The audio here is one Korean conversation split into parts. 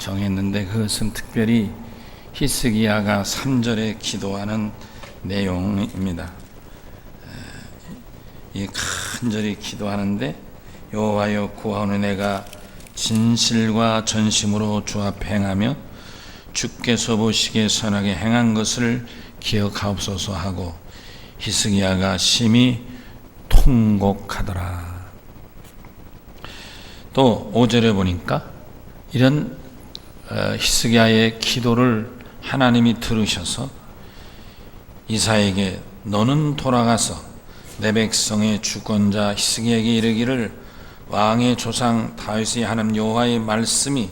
정했는데 그것은 특별히 히스기야가 3절에 기도하는 내용입니다. 이 간절히 기도하는데 여호와여 구하오니 내가 진실과 전심으로 주 앞에 행하며 주께서 보시기에 선하게 행한 것을 기억하옵소서 하고 히스기야가 심히 통곡하더라. 또 5절에 보니까 이런 히스기야의 기도를 하나님이 들으셔서 이사야에게 너는 돌아가서 내 백성의 주권자 히스기야에게 이르기를 왕의 조상 다윗의 하나님 여호와의 말씀이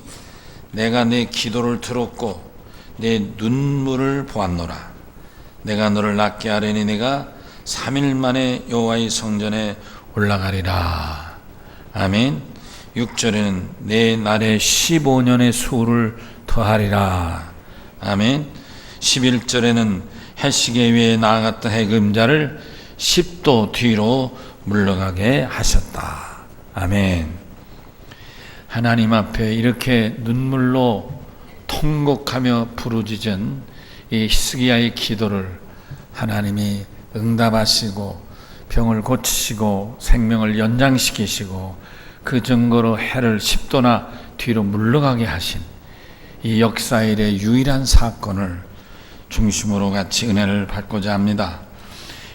내가 내 기도를 들었고 내 눈물을 보았노라. 내가 너를 낫게 하려니 내가 3일 만에 여호와의 성전에 올라가리라. 아멘. 6절에는 내 날에 15년의 수를 더하리라. 아멘. 11절에는 해시계 위에 나아갔던 해금자를 10도 뒤로 물러가게 하셨다. 아멘. 하나님 앞에 이렇게 눈물로 통곡하며 부르짖은 이 히스기야의 기도를 하나님이 응답하시고 병을 고치시고 생명을 연장시키시고 그 증거로 해를 10도나 뒤로 물러가게 하신 이 역사일의 유일한 사건을 중심으로 같이 은혜를 받고자 합니다.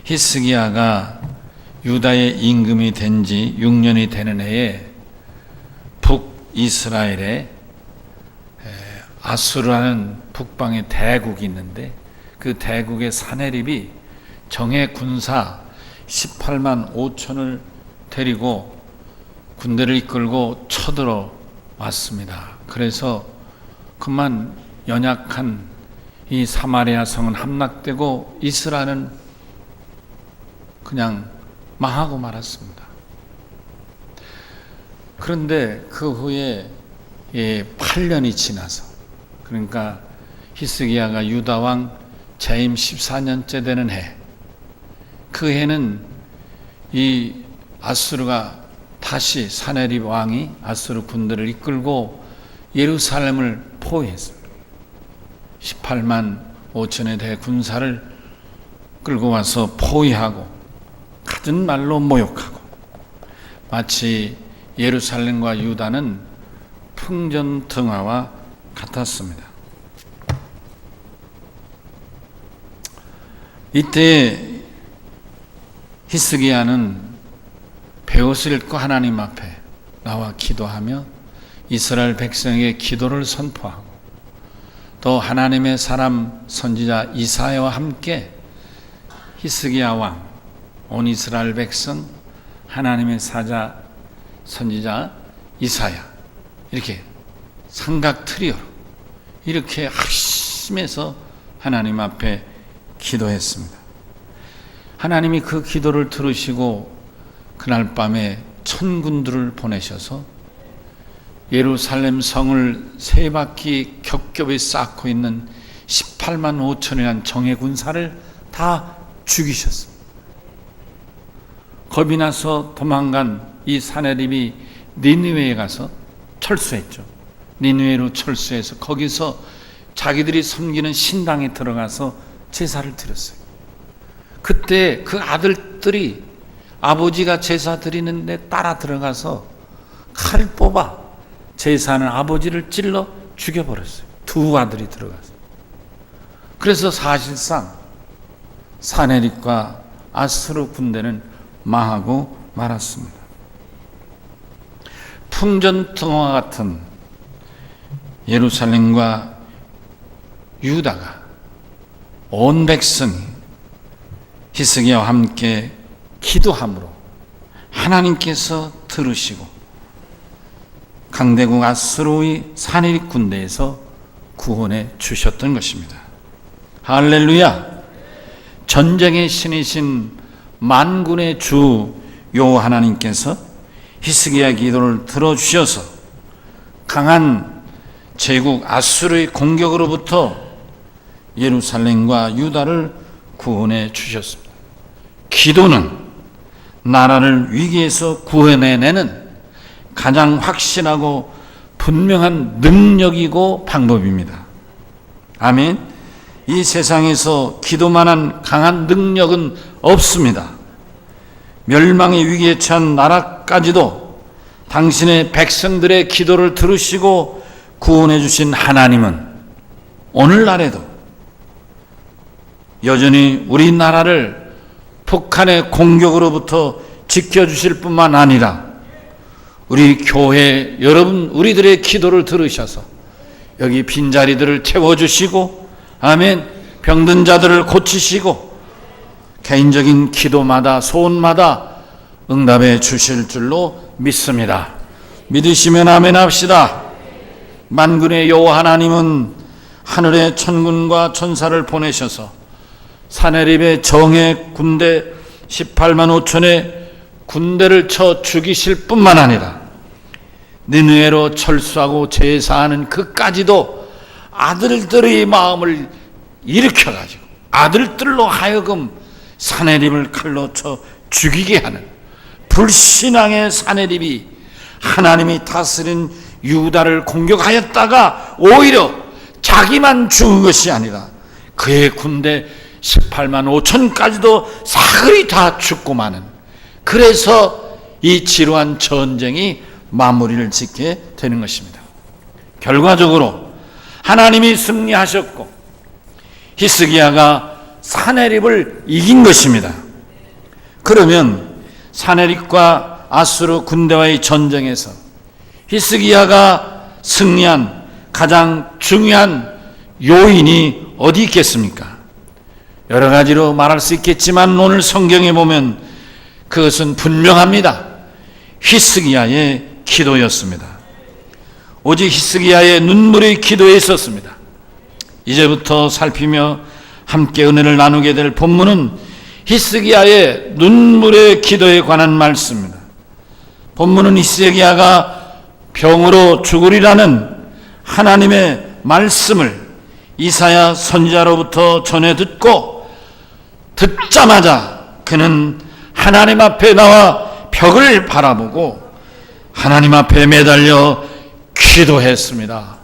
히스기야가 유다의 임금이 된 지 6년이 되는 해에 북이스라엘에 아수르라는 북방의 대국이 있는데 그 대국의 사네립이 정예 군사 18만 5천을 데리고 군대를 이끌고 쳐들어 왔습니다. 그래서 그만 연약한 이 사마리아 성은 함락되고 이스라엘은 그냥 망하고 말았습니다. 그런데 그 후에 8년이 지나서 그러니까 히스기야가 유다 왕 재임 14년째 되는 해, 그 해는 이 아수르가 다시 사네립 왕이 아수르 군대를 이끌고 예루살렘을 포위했습니다. 18만 5천의 대군사를 끌고 와서 포위하고 갖은 말로 모욕하고 마치 예루살렘과 유다는 풍전등화와 같았습니다. 이때 히스기야는 베옷을 입고 하나님 앞에 나와 기도하며 이스라엘 백성에게 기도를 선포하고 또 하나님의 사람 선지자 이사야와 함께 히스기야 왕, 온 이스라엘 백성, 하나님의 사자 선지자 이사야 이렇게 삼각 트리오로 이렇게 합심해서 하나님 앞에 기도했습니다. 하나님이 그 기도를 들으시고 그날 밤에 천군들을 보내셔서 예루살렘 성을 세 바퀴 겹겹이 쌓고 있는 18만 5천이라는 정예 군사를 다 죽이셨습니다. 겁이 나서 도망간 이 사네립이 니느웨에 가서 철수했죠. 니느웨로 철수해서 거기서 자기들이 섬기는 신당에 들어가서 제사를 드렸어요. 그때 그 아들들이 아버지가 제사 드리는데 따라 들어가서 칼을 뽑아 제사하는 아버지를 찔러 죽여버렸어요. 두 아들이 들어가서. 그래서 사실상 사네립과 아수르 군대는 망하고 말았습니다. 풍전등화 같은 예루살렘과 유다가 온 백성이 히스기야와 함께 기도함으로 하나님께서 들으시고 강대국 아수르의 사내립 군대에서 구원해 주셨던 것입니다. 할렐루야! 전쟁의 신이신 만군의 주 여호와 하나님께서 히스기야 기도를 들어주셔서 강한 제국 아수르의 공격으로부터 예루살렘과 유다를 구원해 주셨습니다. 기도는 나라를 위기에서 구해내는 가장 확실하고 분명한 능력이고 방법입니다. 아멘. 이 세상에서 기도만한 강한 능력은 없습니다. 멸망의 위기에 처한 나라까지도 당신의 백성들의 기도를 들으시고 구원해 주신 하나님은 오늘날에도 여전히 우리나라를 북한의 공격으로부터 지켜주실 뿐만 아니라 우리 교회 여러분 우리들의 기도를 들으셔서 여기 빈자리들을 채워주시고 아멘, 병든 자들을 고치시고 개인적인 기도마다 소원마다 응답해 주실 줄로 믿습니다. 믿으시면 아멘 합시다. 만군의 여호와 하나님은 하늘의 천군과 천사를 보내셔서 사내립의 정예 군대 18만 5천의 군대를 쳐 죽이실 뿐만 아니라 니느웨로 철수하고 제사하는 그까지도 아들들의 마음을 일으켜가지고 아들들로 하여금 사내립을 칼로 쳐 죽이게 하는 불신앙의 사내립이 하나님이 다스린 유다를 공격하였다가 오히려 자기만 죽은 것이 아니라 그의 군대 18만 5천까지도 사거리 다 죽고 마는, 그래서 이 지루한 전쟁이 마무리를 짓게 되는 것입니다. 결과적으로 하나님이 승리하셨고 히스기야가 사내립을 이긴 것입니다. 그러면 사내립과 아수르 군대와의 전쟁에서 히스기야가 승리한 가장 중요한 요인이 어디 있겠습니까? 여러 가지로 말할 수 있겠지만 오늘 성경에 보면 그것은 분명합니다. 히스기야의 기도였습니다. 오직 히스기야의 눈물의 기도에 있었습니다. 이제부터 살피며 함께 은혜를 나누게 될 본문은 히스기야의 눈물의 기도에 관한 말씀입니다. 본문은 히스기야가 병으로 죽으리라는 하나님의 말씀을 이사야 선지자로부터 전해 듣자마자 그는 하나님 앞에 나와 벽을 바라보고 하나님 앞에 매달려 기도했습니다.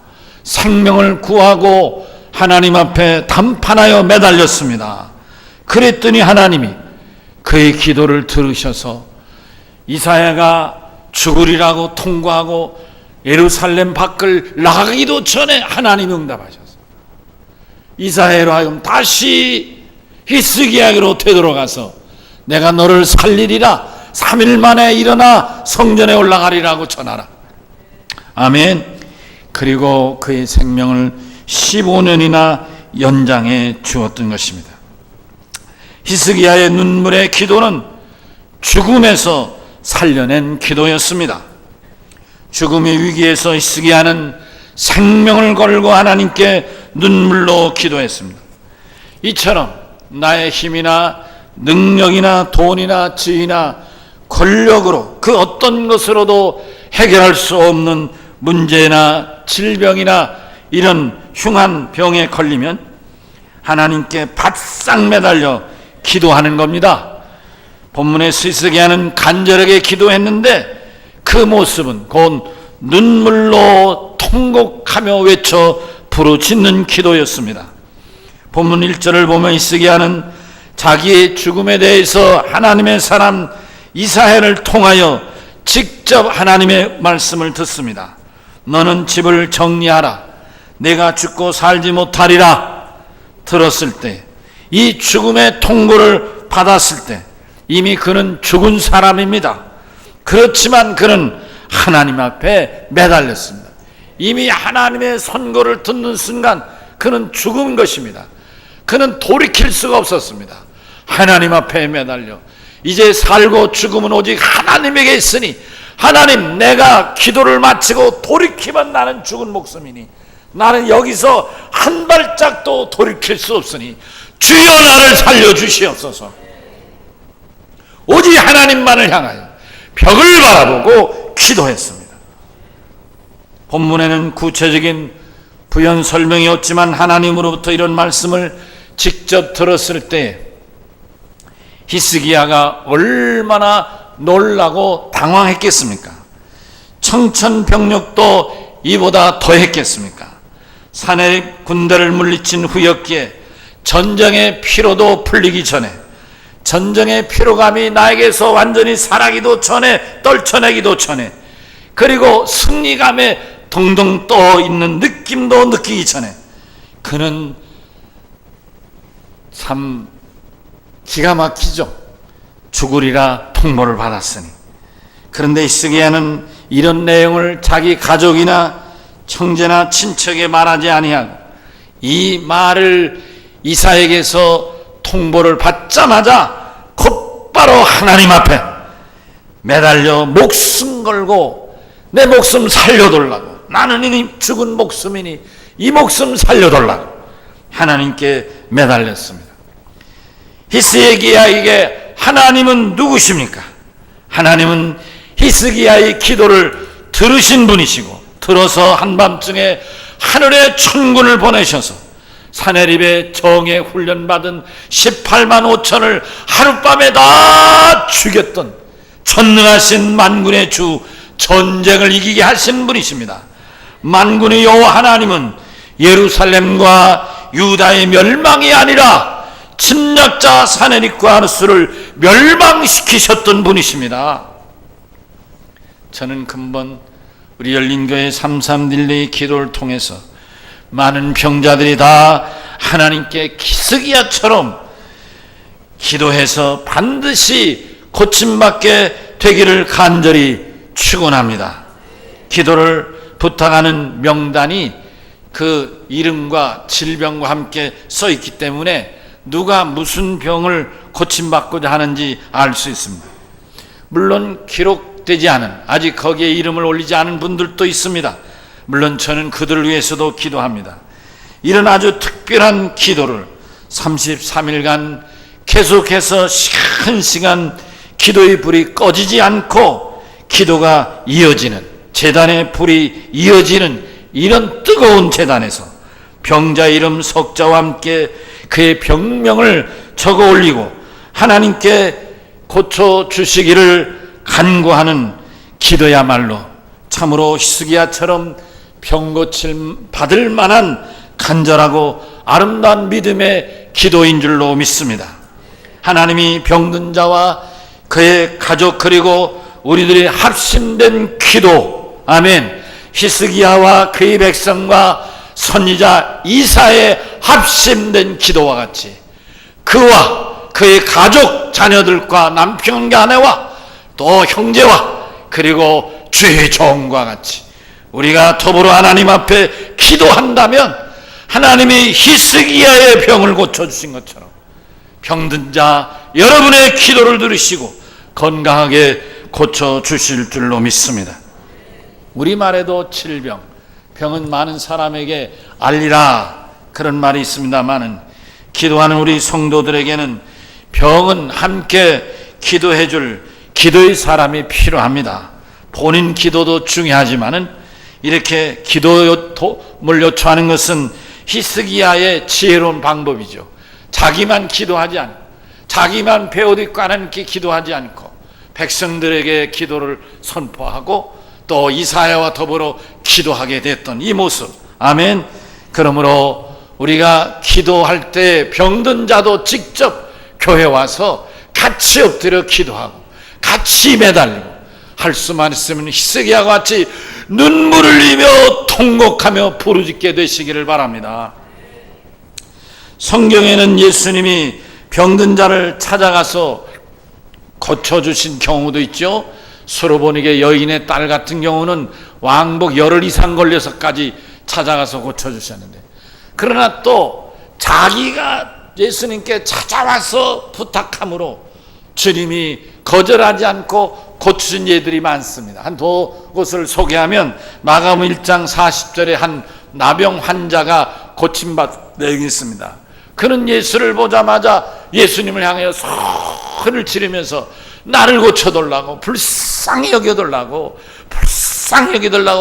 생명을 구하고 하나님 앞에 담판하여 매달렸습니다. 그랬더니 하나님이 그의 기도를 들으셔서 이사야가 죽으리라고 통고하고 예루살렘 밖을 나가기도 전에 하나님이 응답하셨어요. 이사야로 하여금 다시 히스기야에게로 되돌아가서 내가 너를 살리리라, 3일 만에 일어나 성전에 올라가리라고 전하라. 아멘. 그리고 그의 생명을 15년이나 연장해 주었던 것입니다. 히스기야의 눈물의 기도는 죽음에서 살려낸 기도였습니다. 죽음의 위기에서 히스기야는 생명을 걸고 하나님께 눈물로 기도했습니다. 이처럼 나의 힘이나 능력이나 돈이나 지위나 권력으로 그 어떤 것으로도 해결할 수 없는 문제나 질병이나 이런 흉한 병에 걸리면 하나님께 바싹 매달려 기도하는 겁니다. 본문의 히스기야는 간절하게 기도했는데 그 모습은 곧 눈물로 통곡하며 외쳐 부르짖는 기도였습니다. 본문 1절을 보면 히스기야는 자기의 죽음에 대해서 하나님의 사람 이사야를 통하여 직접 하나님의 말씀을 듣습니다. 너는 집을 정리하라, 내가 죽고 살지 못하리라. 들었을 때, 이 죽음의 통고를 받았을 때 이미 그는 죽은 사람입니다. 그렇지만 그는 하나님 앞에 매달렸습니다. 이미 하나님의 선고를 듣는 순간 그는 죽은 것입니다. 그는 돌이킬 수가 없었습니다. 하나님 앞에 매달려 이제 살고 죽음은 오직 하나님에게 있으니 하나님, 내가 기도를 마치고 돌이키면 나는 죽은 목숨이니 나는 여기서 한 발짝도 돌이킬 수 없으니 주여 나를 살려주시옵소서. 오직 하나님만을 향하여 벽을 바라보고 기도했습니다. 본문에는 구체적인 부연 설명이 없지만 하나님으로부터 이런 말씀을 직접 들었을 때 히스기야가 얼마나 놀라고 당황했겠습니까? 청천벽력도 이보다 더 했겠습니까? 사내립 군대를 물리친 후였기에 전쟁의 피로도 풀리기 전에, 전쟁의 피로감이 나에게서 완전히 사라기도 전에, 떨쳐내기도 전에, 그리고 승리감에 동동 떠 있는 느낌도 느끼기 전에 그는 참 기가 막히죠. 죽으리라 통보를 받았으니. 그런데 히스기야는 이런 내용을 자기 가족이나 형제나 친척에 말하지 아니하고 이 말을 이사에게서 통보를 받자마자 곧바로 하나님 앞에 매달려 목숨 걸고 내 목숨 살려달라고, 나는 이미 죽은 목숨이니 이 목숨 살려달라고 하나님께 매달렸습니다. 히스기야에게 하나님은 누구십니까? 하나님은 히스기야의 기도를 들으신 분이시고, 들어서 한밤중에 하늘의 천군을 보내셔서 사내립의 정예 훈련받은 18만 5천을 하룻밤에 다 죽였던 전능하신 만군의 주, 전쟁을 이기게 하신 분이십니다. 만군의 여호와 하나님은 예루살렘과 유다의 멸망이 아니라 침략자 사내립과 하르스를 멸망시키셨던 분이십니다. 저는 근본 우리 열린교회 33딜레이 기도를 통해서 많은 병자들이 다 하나님께 히스기야처럼 기도해서 반드시 고침받게 되기를 간절히 축원합니다. 기도를 부탁하는 명단이 그 이름과 질병과 함께 써 있기 때문에 누가 무슨 병을 고침받고자 하는지 알 수 있습니다. 물론 기록되지 않은, 아직 거기에 이름을 올리지 않은 분들도 있습니다. 물론 저는 그들을 위해서도 기도합니다. 이런 아주 특별한 기도를 33일간 계속해서 한 시간 기도의 불이 꺼지지 않고 기도가 이어지는, 제단의 불이 이어지는 이런 뜨거운 제단에서 병자 이름 석자와 함께 그의 병명을 적어 올리고 하나님께 고쳐주시기를 간구하는 기도야말로 참으로 히스기야처럼 병 고칠 받을 만한 간절하고 아름다운 믿음의 기도인 줄로 믿습니다. 하나님이 병든 자와 그의 가족 그리고 우리들이 합심된 기도, 아멘, 히스기야와 그의 백성과 선지자 이사의 합심된 기도와 같이 그와 그의 가족 자녀들과 남편과 아내와 또 형제와 그리고 주의 종과 같이 우리가 더불어 하나님 앞에 기도한다면 하나님이 히스기야의 병을 고쳐주신 것처럼 병든 자 여러분의 기도를 들으시고 건강하게 고쳐주실 줄로 믿습니다. 우리말에도 질병, 병은 많은 사람에게 알리라 그런 말이 있습니다만은 기도하는 우리 성도들에게는 병은 함께 기도해 줄 기도의 사람이 필요합니다. 본인 기도도 중요하지만은 이렇게 기도를 요청하는 것은 히스기야의 지혜로운 방법이죠. 자기만 기도하지 않고 자기만 베어듣고 하나님께 기도하지 않고 백성들에게 기도를 선포하고 또 이사야와 더불어 기도하게 됐던 이 모습, 아멘. 그러므로 우리가 기도할 때 병든 자도 직접 교회 와서 같이 엎드려 기도하고 같이 매달리고 할 수만 있으면 히스기야와 같이 눈물을 흘리며 통곡하며 부르짖게 되시기를 바랍니다. 성경에는 예수님이 병든 자를 찾아가서 고쳐주신 경우도 있죠. 수로보니게 여인의 딸 같은 경우는 왕복 열흘 이상 걸려서까지 찾아가서 고쳐주셨는데, 그러나 또 자기가 예수님께 찾아와서 부탁함으로 주님이 거절하지 않고 고치신 예들이 많습니다. 한 두 곳을 소개하면 마가복음 1장 40절에 한 나병 환자가 고침받은 내용이 있습니다. 그는 예수를 보자마자 예수님을 향하여 소리를 지르면서 나를 고쳐달라고, 불쌍히 여겨달라고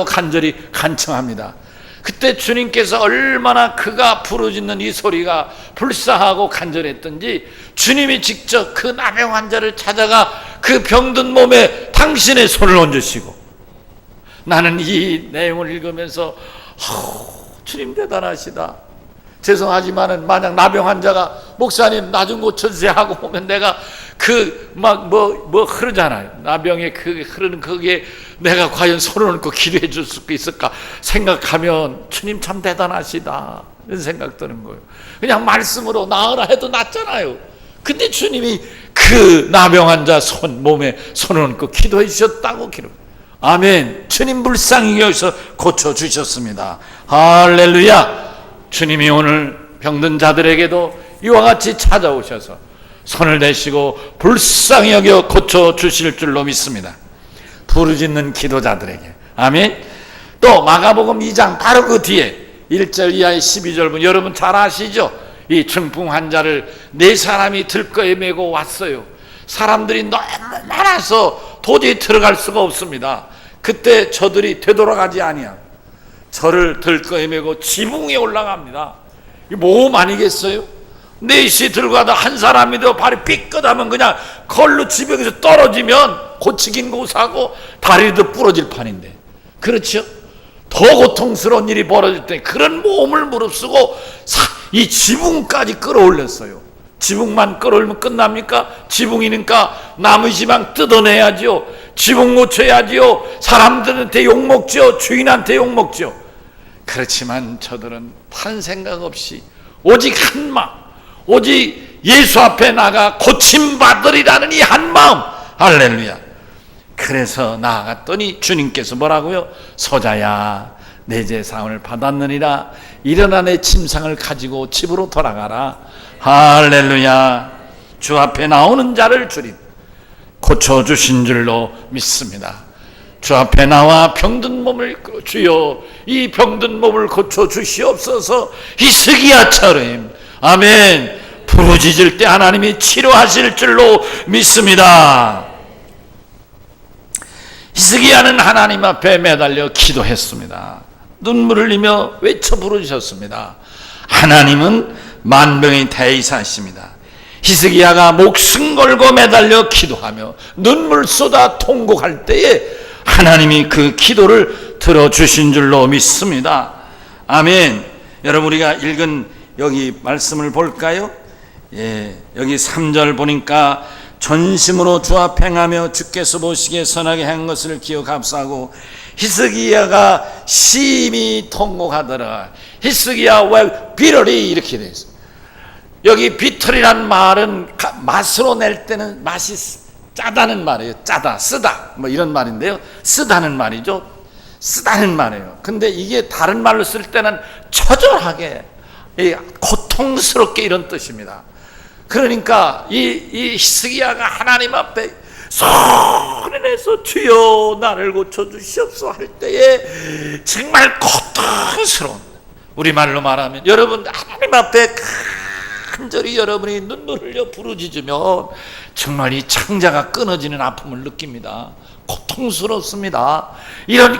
간절히 간청합니다. 그때 주님께서 얼마나 그가 부르짖는 이 소리가 불쌍하고 간절했던지 주님이 직접 그 나병 환자를 찾아가 그 병든 몸에 당신의 손을 얹으시고 나는 이 내용을 읽으면서 주님 대단하시다. 죄송하지만은 만약 나병 환자가 목사님 나 좀 고쳐주세요 하고 보면 내가 그 막 뭐 흐르잖아요. 나병에 그 흐르는 거기에 내가 과연 손을 얹고 기도해 줄 수 있을까 생각하면 주님 참 대단하시다 이런 생각 드는 거예요. 그냥 말씀으로 나으라 해도 낫잖아요. 근데 주님이 그 나병 환자 몸에 손을 얹고 기도해 주셨다고 기록. 아멘. 주님 불쌍히 여기서 고쳐주셨습니다. 할렐루야. 주님이 오늘 병든 자들에게도 이와 같이 찾아오셔서 손을 대시고 불쌍히 여겨 고쳐주실 줄로 믿습니다. 부르짖는 기도자들에게. 아멘. 또 마가복음 2장 바로 그 뒤에 1절 이하의 12절분 여러분 잘 아시죠? 이 중풍 환자를 4사람이 들거에 메고 왔어요. 사람들이 너무 많아서 도저히 들어갈 수가 없습니다. 그때 저들이 되돌아가지 아니하고 저를 들거에 메고 지붕에 올라갑니다. 이 모험 아니겠어요? 4시 들고 가다 한 사람이 더 발이 삐끗하면 그냥 걸로 지붕에서 떨어지면 고치긴 고사고 다리도 부러질 판인데, 그렇죠? 더 고통스러운 일이 벌어질 때 그런 모험을 무릅쓰고 이 지붕까지 끌어올렸어요. 지붕만 끌어올리면 끝납니까? 지붕이니까 나무 지방 뜯어내야죠. 지붕 고쳐야지요. 사람들한테 욕먹죠. 주인한테 욕먹죠. 그렇지만 저들은 다른 생각 없이 오직 한 마음, 오직 예수 앞에 나가 고침받으리라는 이 한 마음. 할렐루야. 그래서 나아갔더니 주님께서 뭐라고요? 소자야, 내 제사함을 받았느니라. 일어나 내 침상을 가지고 집으로 돌아가라. 할렐루야. 주 앞에 나오는 자를 주님 고쳐주신 줄로 믿습니다. 주 앞에 나와 병든 몸을 주여 이 병든 몸을 고쳐주시옵소서. 히스기야처럼 아멘 부르짖을 때 하나님이 치료하실 줄로 믿습니다. 히스기야는 하나님 앞에 매달려 기도했습니다. 눈물을 흘리며 외쳐 부르짖었습니다. 하나님은 만병의 대이사십니다. 히스기야가 목숨 걸고 매달려 기도하며 눈물 쏟아 통곡할 때에 하나님이 그 기도를 들어주신 줄로 믿습니다. 아멘. 여러분 우리가 읽은 여기 말씀을 볼까요? 예, 여기 3절 보니까 전심으로 주 앞에 행하며 주께서 보시기에 선하게 한 것을 기억합사하고 히스기야가 심히 통곡하더라. 히스기야 왜 비러리 이렇게 돼 있어요. 여기 비틀이란 말은 맛으로 낼 때는 맛이 짜다는 말이에요. 짜다, 쓰다 뭐 이런 말인데요. 쓰다는 말이죠. 쓰다는 말이에요. 근데 이게 다른 말로 쓸 때는 처절하게 고통스럽게 이런 뜻입니다. 그러니까 이 히스기야가 하나님 앞에 손을 내서 주여 나를 고쳐주시옵소서 할 때에 정말 고통스러운, 우리말로 말하면 여러분 하나님 앞에 간절히 여러분이 눈물 흘려 부르짖으면 정말 이 창자가 끊어지는 아픔을 느낍니다. 고통스럽습니다. 이런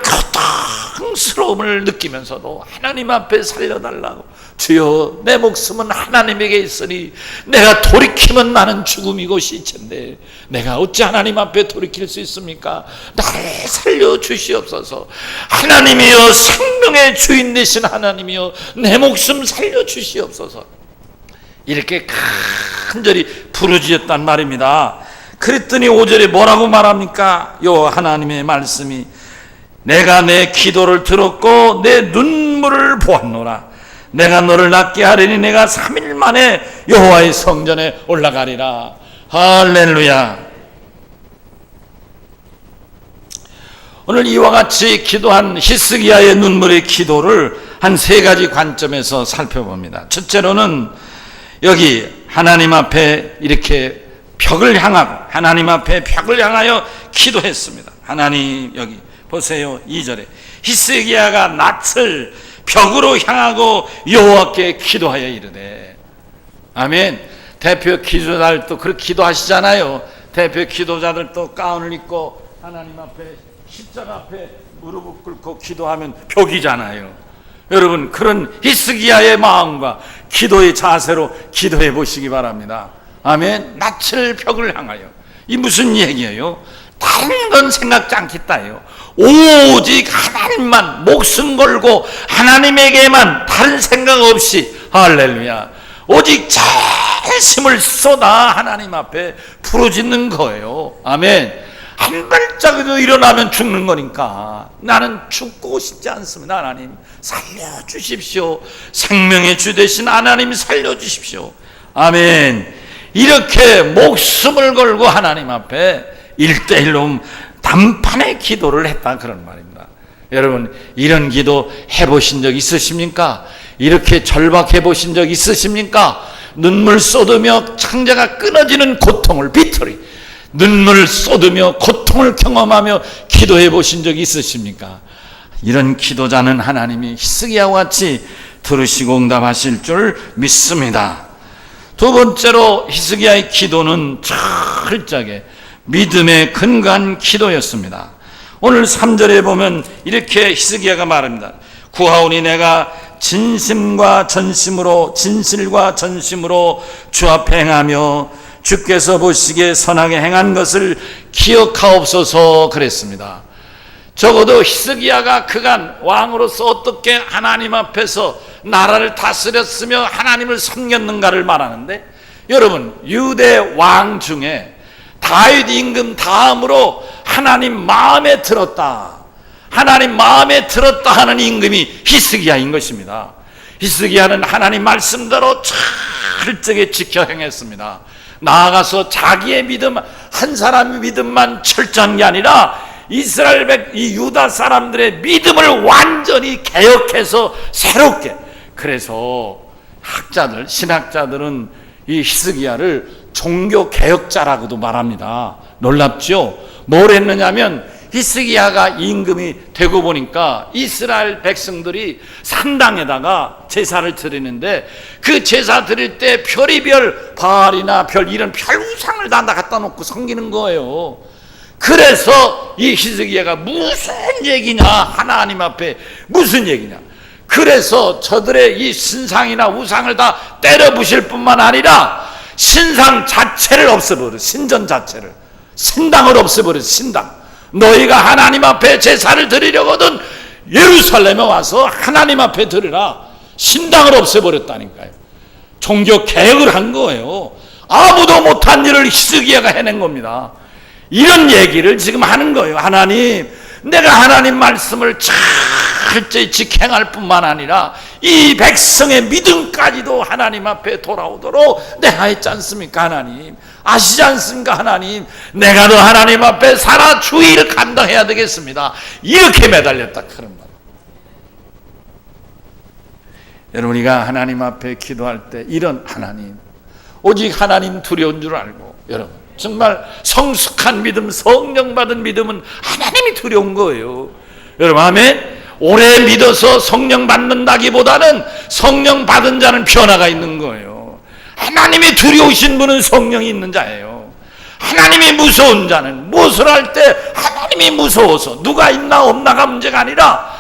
고통스러움을 느끼면서도 하나님 앞에 살려달라고, 주여 내 목숨은 하나님에게 있으니 내가 돌이키면 나는 죽음이고 시체인데 내가 어찌 하나님 앞에 돌이킬 수 있습니까? 나를 살려주시옵소서. 하나님이여, 생명의 주인 되신 하나님이여, 내 목숨 살려주시옵소서. 이렇게 간절히 부르짖었단 말입니다. 그랬더니 5절에 뭐라고 말합니까? 요 하나님의 말씀이 내가 내 기도를 들었고 내 눈물을 보았노라. 내가 너를 낫게 하려니 내가 3일 만에 여호와의 성전에 올라가리라. 할렐루야. 오늘 이와 같이 기도한 히스기야의 눈물의 기도를 한 3가지 관점에서 살펴봅니다. 첫째로는 여기 하나님 앞에 이렇게 벽을 향하고 하나님 앞에 벽을 향하여 기도했습니다. 하나님, 여기 보세요. 2절에 히스기야가 낯을 벽으로 향하고 여호와께 기도하여 이르되. 아멘. 대표 기도자들도 그렇게 기도하시잖아요. 대표 기도자들도 가운을 입고 하나님 앞에 십자가 앞에 무릎을 꿇고 기도하면 벽이잖아요. 여러분 그런 히스기야의 마음과 기도의 자세로 기도해 보시기 바랍니다. 아멘. 낯을 벽을 향하여. 이 무슨 얘기예요? 다른 건 생각지 않겠다요. 오직 하나님만 목숨 걸고 하나님에게만 다른 생각 없이, 할렐루야, 오직 전심을 쏟아 하나님 앞에 부르짖는 거예요. 아멘. 한 발짝이라도 일어나면 죽는 거니까 나는 죽고 싶지 않습니다. 하나님 살려주십시오. 생명의 주 되신 하나님 살려주십시오. 아멘. 이렇게 목숨을 걸고 하나님 앞에 1:1로 단판의 기도를 했다, 그런 말입니다. 여러분, 이런 기도 해보신 적 있으십니까? 이렇게 절박해 보신 적 있으십니까? 눈물 쏟으며 창자가 끊어지는 고통을, 비틀이 눈물 쏟으며 고통을 경험하며 기도해 보신 적 있으십니까? 이런 기도자는 하나님이 히스기야와 같이 들으시고 응답하실 줄 믿습니다. 두 번째로 히스기야의 기도는 철저하게 믿음에 근거한 기도였습니다. 오늘 3절에 보면 이렇게 히스기야가 말합니다. 구하오니 내가 진실과 전심으로 주 앞에 행하며 주께서 보시기에 선하게 행한 것을 기억하옵소서 그랬습니다. 적어도 히스기야가 그간 왕으로서 어떻게 하나님 앞에서 나라를 다스렸으며 하나님을 섬겼는가를 말하는데, 여러분, 유대 왕 중에 다윗 임금 다음으로 하나님 마음에 들었다 하는 임금이 히스기야인 것입니다. 히스기야는 하나님 말씀대로 철저하게 지켜 행했습니다. 나아가서 자기의 믿음, 한 사람의 믿음만 철저한 게 아니라 이스라엘 이 유다 사람들의 믿음을 완전히 개혁해서 새롭게. 그래서 신학자들은 이 히스기야를 종교 개혁자라고도 말합니다. 놀랍죠? 뭘 했느냐면, 히스기야가 임금이 되고 보니까 이스라엘 백성들이 산당에다가 제사를 드리는데, 그 제사 드릴 때 별이별 바알이나 이런 별 우상을 다 갖다 놓고 섬기는 거예요. 그래서 이 히스기야가 무슨 얘기냐, 하나님 앞에 무슨 얘기냐, 그래서 저들의 이 신상이나 우상을 다 때려 부실 뿐만 아니라 신상 자체를 없애버려. 신전 자체를, 신당을 없애버려. 신당. 너희가 하나님 앞에 제사를 드리려거든 예루살렘에 와서 하나님 앞에 드리라. 신당을 없애버렸다니까요. 종교 개혁을 한 거예요. 아무도 못한 일을 히스기야가 해낸 겁니다. 이런 얘기를 지금 하는 거예요. 하나님, 내가 하나님 말씀을 철저히 직행할 뿐만 아니라 이 백성의 믿음까지도 하나님 앞에 돌아오도록 내가 했지 않습니까? 하나님 아시지 않습니까? 하나님, 내가 너 하나님 앞에 살아 주의를 감당해야 되겠습니다. 이렇게 매달렸다, 그런 말. 여러분, 우리가 하나님 앞에 기도할 때 이런 하나님, 오직 하나님 두려운 줄 알고, 여러분 정말 성숙한 믿음, 성령 받은 믿음은 하나님이 두려운 거예요. 여러분, 아멘. 오래 믿어서 성령 받는다기보다는 성령 받은 자는 변화가 있는 거예요. 하나님이 두려우신 분은 성령이 있는 자예요. 하나님이 무서운 자는 무엇을 할 때 하나님이 무서워서, 누가 있나 없나가 문제가 아니라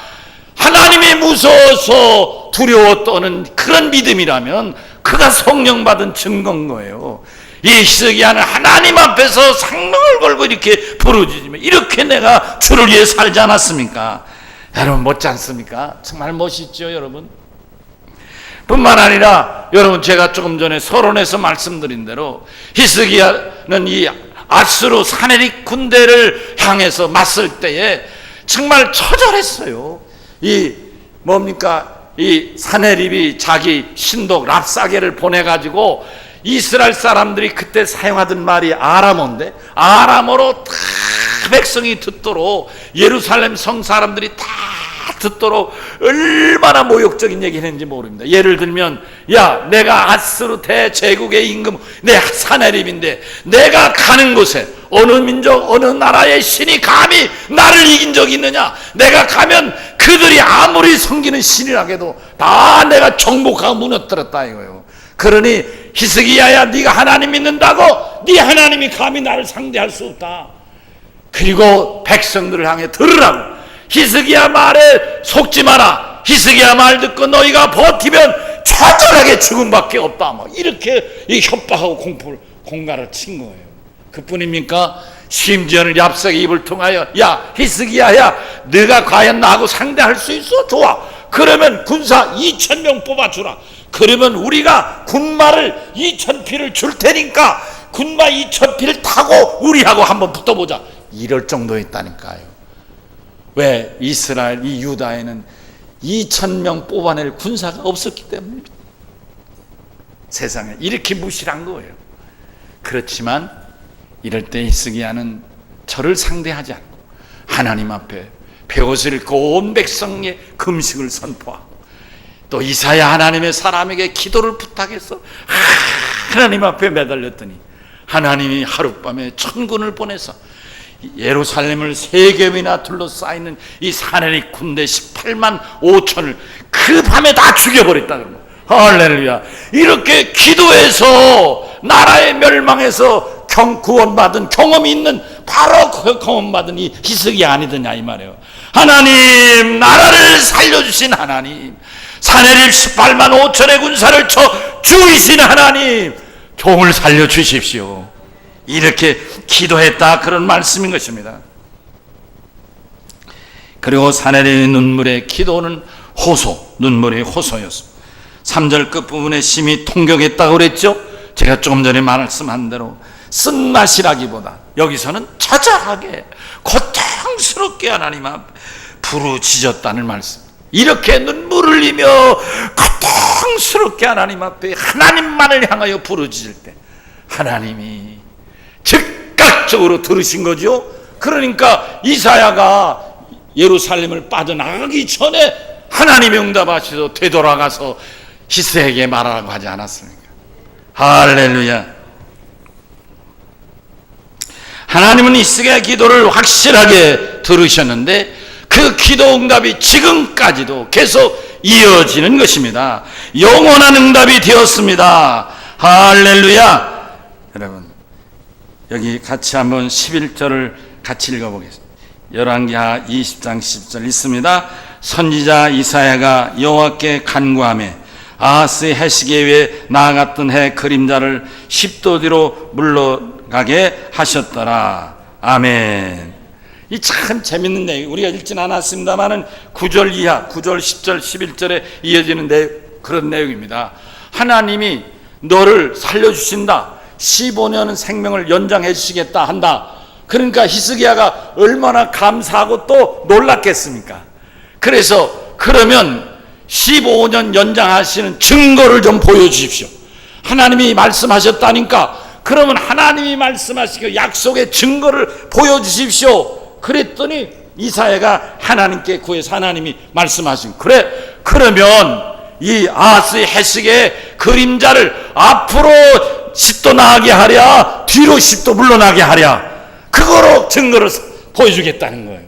하나님이 무서워서 두려워 떠는 그런 믿음이라면 그가 성령 받은 증거인 거예요. 이 히스기야는 하나님 앞에서 생명을 걸고 이렇게 부르짖으며, 이렇게 내가 주를 위해 살지 않았습니까? 여러분, 멋지 않습니까? 정말 멋있죠, 여러분. 뿐만 아니라 여러분, 제가 조금 전에 서론에서 말씀드린 대로 히스기야는 이 아수르 사내립 군대를 향해서 맞설 때에 정말 처절했어요. 이 사내립이 자기 신독 랍사게를 보내가지고, 이스라엘 사람들이 그때 사용하던 말이 아람어인데, 아람어로 다 백성이 듣도록, 예루살렘 성 사람들이 다 듣도록 얼마나 모욕적인 얘기를 했는지 모릅니다. 예를 들면, 야, 내가 아수르 대제국의 임금, 내 사내립인데 내가 가는 곳에 어느 민족, 어느 나라의 신이 감히 나를 이긴 적이 있느냐? 내가 가면 그들이 아무리 섬기는 신이라도 다 내가 정복하고 무너뜨렸다 이거예요. 그러니 히스기야야, 네가 하나님 믿는다고 네 하나님이 감히 나를 상대할 수 없다. 그리고 백성들을 향해 들으라고, 히스기야 말에 속지 마라. 히스기야 말 듣고 너희가 버티면 처절하게 죽음밖에 없다. 뭐 이렇게 협박하고 공갈을 친 거예요. 그뿐입니까? 심지어는 얍삭의 입을 통하여 야 히스기야야 네가 과연 나하고 상대할 수 있어? 좋아, 그러면 군사 2,000명 뽑아주라. 그러면 우리가 군마를 2,000匹를 줄 테니까 군마 2,000匹를 타고 우리하고 한번 붙어보자. 이럴 정도였다니까요. 왜? 이스라엘, 이 유다에는 2,000명 뽑아낼 군사가 없었기 때문입니다. 세상에 이렇게 무실한 거예요. 그렇지만 이럴 때 히스기야는 저를 상대하지 않고 하나님 앞에 베옷을 입고 온 백성의 금식을 선포하고 또 이사야 하나님의 사람에게 기도를 부탁해서 하나님 앞에 매달렸더니 하나님이 하룻밤에 천군을 보내서 예루살렘을 3겹이나 둘러싸이는 이 사내리 군대 18만 5천을 그 밤에 다 죽여버렸다. 그러면 할렐루야. 이렇게 기도해서 나라의 멸망에서 구원받은 경험이 있는 바로 그 경험받은 이 히스기야 아니더냐 이 말이에요. 하나님, 나라를 살려주신 하나님, 사내립 18만 5천의 군사를 쳐 죽이신 하나님, 종을 살려주십시오. 이렇게 기도했다, 그런 말씀인 것입니다. 그리고 사내립의 눈물의 기도는 호소, 눈물의 호소였습니다. 3절 끝부분에 심히 통곡했다고 그랬죠. 제가 조금 전에 말씀한 대로 쓴맛이라기보다 여기서는 처절하게 고통스럽게 하나님 앞에 부르짖었다는 말씀. 이렇게 눈물을 흘리며 고통스럽게 하나님 앞에 하나님만을 향하여 부르짖을 때 하나님이 즉각적으로 들으신 거죠. 그러니까 이사야가 예루살렘을 빠져나가기 전에 하나님이 응답하셔서 되돌아가서 히스기야에게 말하라고 하지 않았습니까? 할렐루야. 하나님은 히스기야의 기도를 확실하게 들으셨는데 그 기도 응답이 지금까지도 계속 이어지는 것입니다. 영원한 응답이 되었습니다. 할렐루야. 여러분, 여기 같이 한번 11절을 같이 읽어보겠습니다. 열왕기하 20장 10절 있습니다. 선지자 이사야가 여호와께 간구하며 아하스의 해시계 위에 나아갔던 해 그림자를 10도 뒤로 물러가게 하셨더라. 아멘. 이 참 재밌는 내용, 우리가 읽지는 않았습니다만은 9절 이하, 9절, 10절, 11절에 이어지는 그런 내용입니다. 하나님이 너를 살려주신다. 15년 생명을 연장해 주시겠다 한다. 그러니까 히스기야가 얼마나 감사하고 또 놀랐겠습니까? 그래서 그러면 15년 연장하시는 증거를 좀 보여주십시오. 하나님이 말씀하셨다니까 그러면 하나님이 말씀하시고 약속의 증거를 보여주십시오. 그랬더니 이사야가 하나님께 구해서 하나님이 말씀하신, 그래, 그러면 이 아하스의 해시계의 그림자를 앞으로 10도 나가게 하랴 뒤로 10도 물러나게 하랴, 그거로 증거를 보여주겠다는 거예요.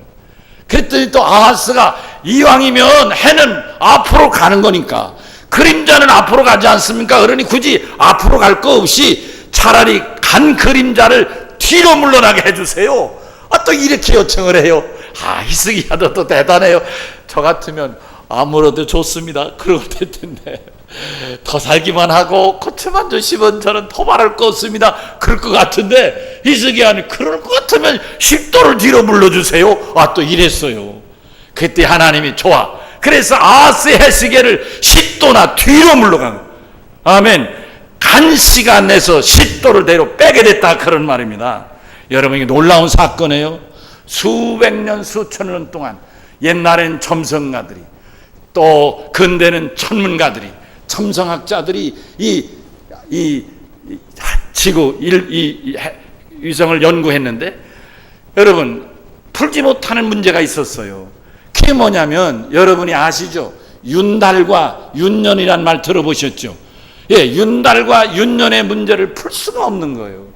그랬더니 또 아하스가 이왕이면 해는 앞으로 가는 거니까 그림자는 앞으로 가지 않습니까? 그러니 굳이 앞으로 갈 거 없이 차라리 간 그림자를 뒤로 물러나게 해주세요. 또 이렇게 요청을 해요. 히스기야도 또 대단해요. 저 같으면 아무래도 좋습니다. 그러고 될 텐데 더 살기만 하고 고쳐만 주시면 저는 토발할 거 없습니다. 그럴 것 같은데 히스기야는 그럴 것 같으면 10도를 뒤로 물러주세요. 또 이랬어요. 그때 하나님이 좋아. 그래서 아하스의 해시계를 10도나 뒤로 물러간 거예요. 아멘. 간 시간 내서 10도를 뒤로 빼게 됐다, 그런 말입니다. 여러분, 이게 놀라운 사건이에요. 수백 년, 수천 년 동안 옛날엔 점성가들이 또 근대는 천문가들이, 첨성학자들이 이 지구 이 위성을 연구했는데 여러분, 풀지 못하는 문제가 있었어요. 그게 뭐냐면 여러분이 아시죠? 윤달과 윤년이란 말 들어보셨죠? 예, 윤달과 윤년의 문제를 풀 수가 없는 거예요.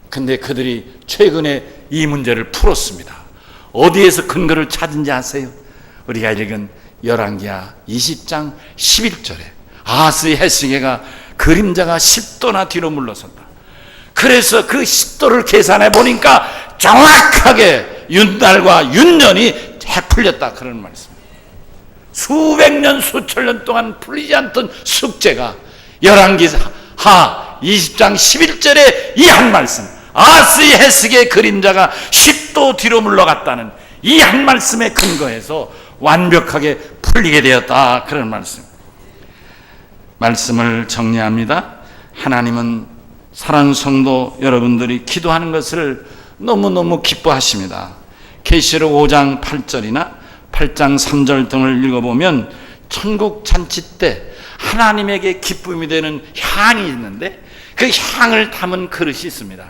근데 그들이 최근에 이 문제를 풀었습니다. 어디에서 근거를 찾은지 아세요? 우리가 읽은 열왕기하 20장 11절에 아하스의 해시계가 그림자가 10도나 뒤로 물러선다. 그래서 그 10도를 계산해 보니까 정확하게 윤달과 윤년이 풀렸다, 그런 말씀입니다. 수백 년, 수천 년 동안 풀리지 않던 숙제가 열왕기하 20장 11절에 이 한 말씀, 아스의 해석의 그림자가 10도 뒤로 물러갔다는 이 한 말씀에 근거해서 완벽하게 풀리게 되었다. 그런 말씀을 정리합니다. 하나님은 사랑하는 성도 여러분들이 기도하는 것을 너무너무 기뻐하십니다. 계시록 5장 8절이나 8장 3절 등을 읽어보면 천국 잔치 때 하나님에게 기쁨이 되는 향이 있는데 그 향을 담은 그릇이 있습니다.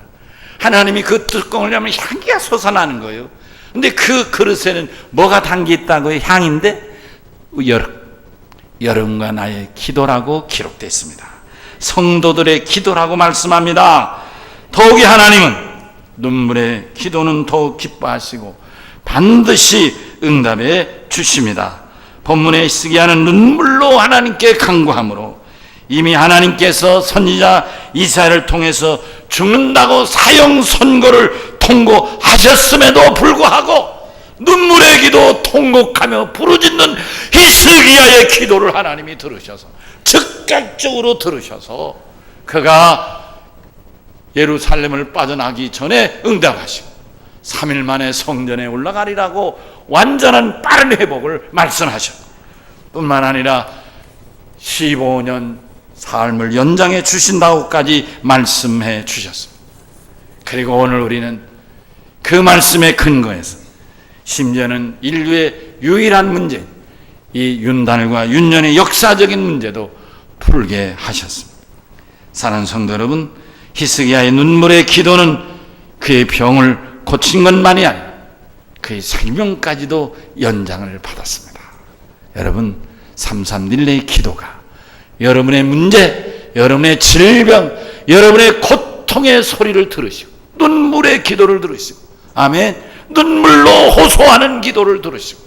하나님이 그 뚜껑을 열면 향기가 솟아나는 거예요. 근데 그 그릇에는 뭐가 담겨 있다고요? 향인데 여러분과 나의 기도라고 기록되어 있습니다. 성도들의 기도라고 말씀합니다. 더욱이 하나님은 눈물의 기도는 더욱 기뻐하시고 반드시 응답해 주십니다. 본문에 히스기야는 눈물로 하나님께 간구함으로 이미 하나님께서 선지자 이사야를 통해서 죽는다고 사형 선고를 통고하셨음에도 불구하고 눈물의 기도, 통곡하며 부르짖는 히스기야의 기도를 하나님이 들으셔서 즉각적으로 들으셔서 그가 예루살렘을 빠져나기 전에 응답하시고 3일 만에 성전에 올라가리라고 완전한 빠른 회복을 말씀하셨고 뿐만 아니라 15년 삶을 연장해 주신다고까지 말씀해 주셨습니다. 그리고 오늘 우리는 그 말씀에 근거해서 심지어는 인류의 유일한 문제, 이 윤단과 윤년의 역사적인 문제도 풀게 하셨습니다. 사랑하는 성도 여러분, 히스기야의 눈물의 기도는 그의 병을 고친 것만이 아니라 그의 생명까지도 연장을 받았습니다. 여러분, 33릴레의 기도가 여러분의 문제, 여러분의 질병, 여러분의 고통의 소리를 들으시고 눈물의 기도를 들으시고 아멘, 눈물로 호소하는 기도를 들으시고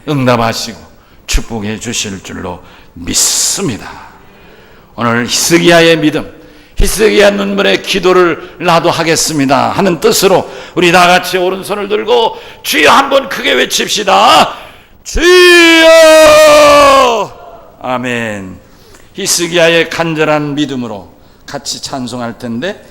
응답하시고 축복해 주실 줄로 믿습니다. 오늘 히스기야의 믿음, 히스기야 눈물의 기도를 나도 하겠습니다 하는 뜻으로 우리 다 같이 오른손을 들고 주여 한번 크게 외칩시다. 주여! 아멘. 히스기야의 간절한 믿음으로 같이 찬송할 텐데